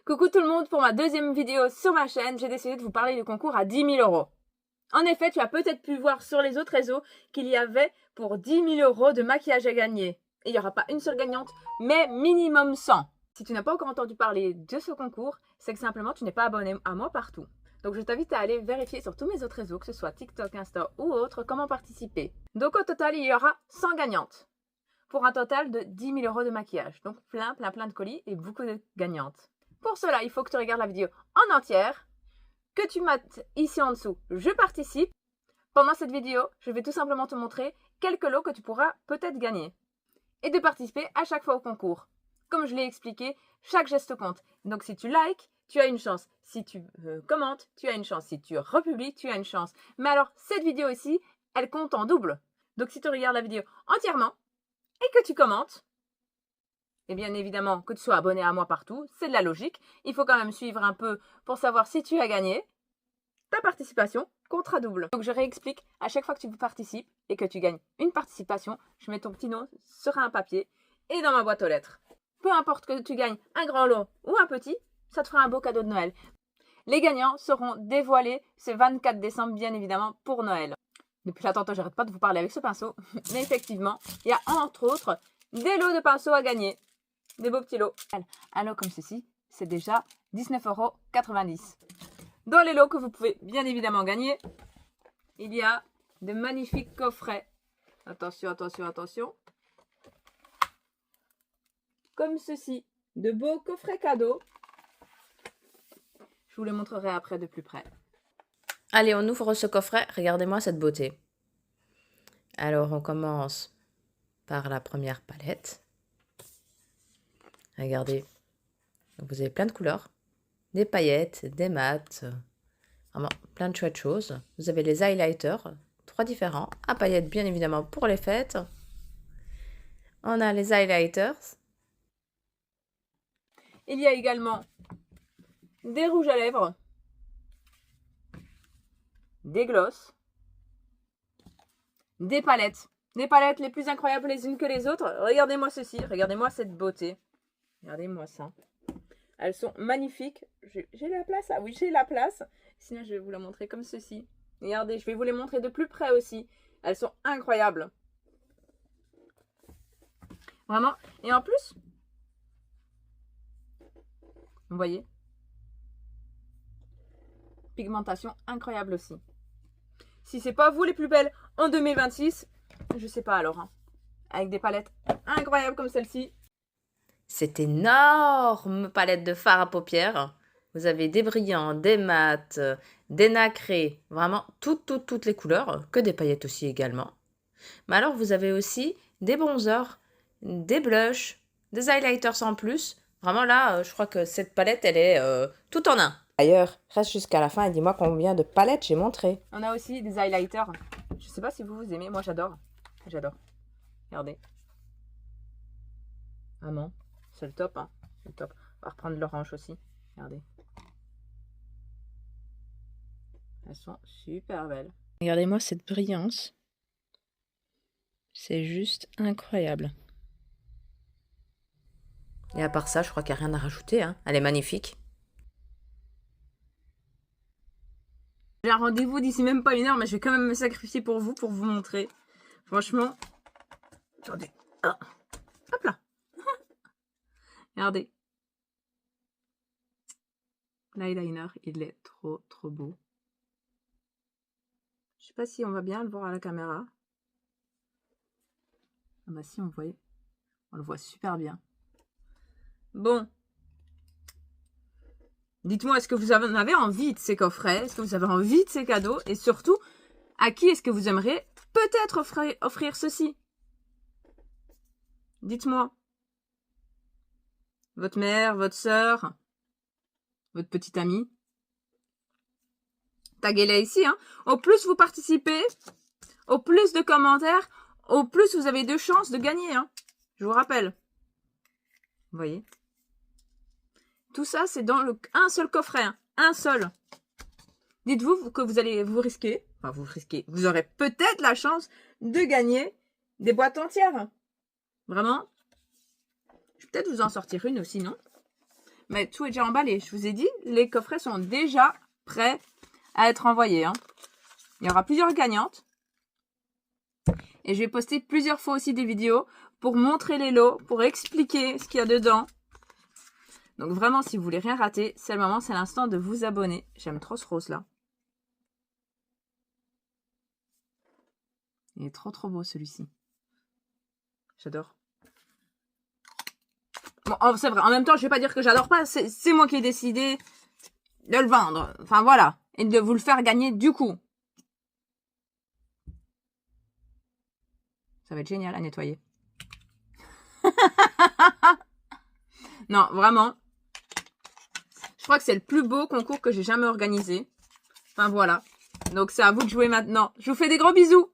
Coucou tout le monde, pour ma deuxième vidéo sur ma chaîne, j'ai décidé de vous parler du concours à 10 000 €. En effet, tu as peut-être pu voir sur les autres réseaux qu'il y avait pour 10 000 € de maquillage à gagner. Et il n'y aura pas une seule gagnante, mais minimum 100. Si tu n'as pas encore entendu parler de ce concours, c'est que simplement tu n'es pas abonné à moi partout. Donc je t'invite à aller vérifier sur tous mes autres réseaux, que ce soit TikTok, Insta ou autre, comment participer. Donc au total, il y aura 100 gagnantes. Pour un total de 10 000 € de maquillage. Donc plein de colis et beaucoup de gagnantes. Pour cela, il faut que tu regardes la vidéo en entière, que tu mates ici en dessous « Je participe ». Pendant cette vidéo, je vais tout simplement te montrer quelques lots que tu pourras peut-être gagner. Et de participer à chaque fois au concours. Comme je l'ai expliqué, chaque geste compte. Donc si tu likes, tu as une chance. Si tu commentes, tu as une chance. Si tu republies, tu as une chance. Mais alors, cette vidéo ici, elle compte en double. Donc si tu regardes la vidéo entièrement et que tu commentes, et bien évidemment que tu sois abonné à moi partout, c'est de la logique. Il faut quand même suivre un peu pour savoir si tu as gagné. Ta participation comptera double. Donc je réexplique, à chaque fois que tu participes et que tu gagnes une participation, je mets ton petit nom sur un papier et dans ma boîte aux lettres. Peu importe que tu gagnes un grand lot ou un petit, ça te fera un beau cadeau de Noël. Les gagnants seront dévoilés ce 24 décembre, bien évidemment, pour Noël. Depuis là, tantôt, j'arrête pas de vous parler avec ce pinceau. Mais effectivement, il y a entre autres des lots de pinceaux à gagner. Des beaux petits lots. Un lot comme ceci, c'est déjà 19,90 €. Dans les lots que vous pouvez bien évidemment gagner, il y a de magnifiques coffrets. Attention, attention, attention. Comme ceci, de beaux coffrets cadeaux. Je vous les montrerai après de plus près. Allez, on ouvre ce coffret. Regardez-moi cette beauté. Alors, on commence par la première palette. Regardez, vous avez plein de couleurs, des paillettes, des mats, vraiment plein de chouettes choses. Vous avez les highlighters, 3 différents, à paillettes bien évidemment pour les fêtes. On a les highlighters. Il y a également des rouges à lèvres, des glosses, des palettes. Des palettes les plus incroyables les unes que les autres. Regardez-moi ceci, regardez-moi cette beauté. Regardez-moi ça. Elles sont magnifiques. J'ai la place? Ah oui, j'ai la place. Sinon, je vais vous la montrer comme ceci. Regardez, je vais vous les montrer de plus près aussi. Elles sont incroyables. Vraiment. Et en plus, vous voyez, pigmentation incroyable aussi. Si c'est pas vous les plus belles en 2026, je sais pas alors. Hein. Avec des palettes incroyables comme celle-ci. Cette énorme palette de fard à paupières. Vous avez des brillants, des mats, des nacrés, vraiment toutes les couleurs, que des paillettes aussi également. Mais alors, vous avez aussi des bronzers, des blushs, des highlighters en plus. Vraiment là, je crois que cette palette, elle est tout en un. D'ailleurs, reste jusqu'à la fin et dis-moi combien de palettes j'ai montré. On a aussi des highlighters. Je sais pas si vous aimez, moi j'adore. J'adore. Regardez. Vraiment, c'est le top. Hein. C'est le top. On va reprendre l'orange aussi. Regardez. Elles sont super belles. Regardez-moi cette brillance. C'est juste incroyable. Et à part ça, je crois qu'il n'y a rien à rajouter. Hein. Elle est magnifique. J'ai un rendez-vous d'ici même pas 1 heure, mais je vais quand même me sacrifier pour vous montrer. Franchement. Attendez. Ah. Hop là. Regardez. L'eyeliner, il est trop beau. Je sais pas si on va bien le voir à la caméra. Ah bah si, on le voit super bien. Bon. Dites-moi, est-ce que vous en avez envie de ces coffrets? Est-ce que vous avez envie de ces cadeaux? Et surtout, à qui est-ce que vous aimeriez peut-être offrir ceci? Dites-moi. Votre mère, votre sœur, votre petite amie. Taguez-les ici. Hein. Au plus vous participez, au plus de commentaires, au plus vous avez de chances de gagner. Hein. Je vous rappelle. Vous voyez? Tout ça, c'est dans un seul coffret. Hein. Un seul. Dites-vous que vous allez vous risquer. Enfin, vous aurez peut-être la chance de gagner des boîtes entières. Vraiment. Je vais peut-être vous en sortir une aussi, non? Mais tout est déjà emballé. Je vous ai dit, les coffrets sont déjà prêts à être envoyés. Hein. Il y aura plusieurs gagnantes. Et je vais poster plusieurs fois aussi des vidéos pour montrer les lots, pour expliquer ce qu'il y a dedans. Donc vraiment, si vous voulez rien rater, c'est le moment, c'est l'instant de vous abonner. J'aime trop ce rose là. Il est trop beau celui-ci. J'adore. Bon, c'est vrai, en même temps, je vais pas dire que j'adore pas. C'est moi qui ai décidé de le vendre. Enfin voilà. Et de vous le faire gagner du coup. Ça va être génial à nettoyer. Non, vraiment. Je crois que c'est le plus beau concours que j'ai jamais organisé. Enfin voilà. Donc c'est à vous de jouer maintenant. Je vous fais des gros bisous.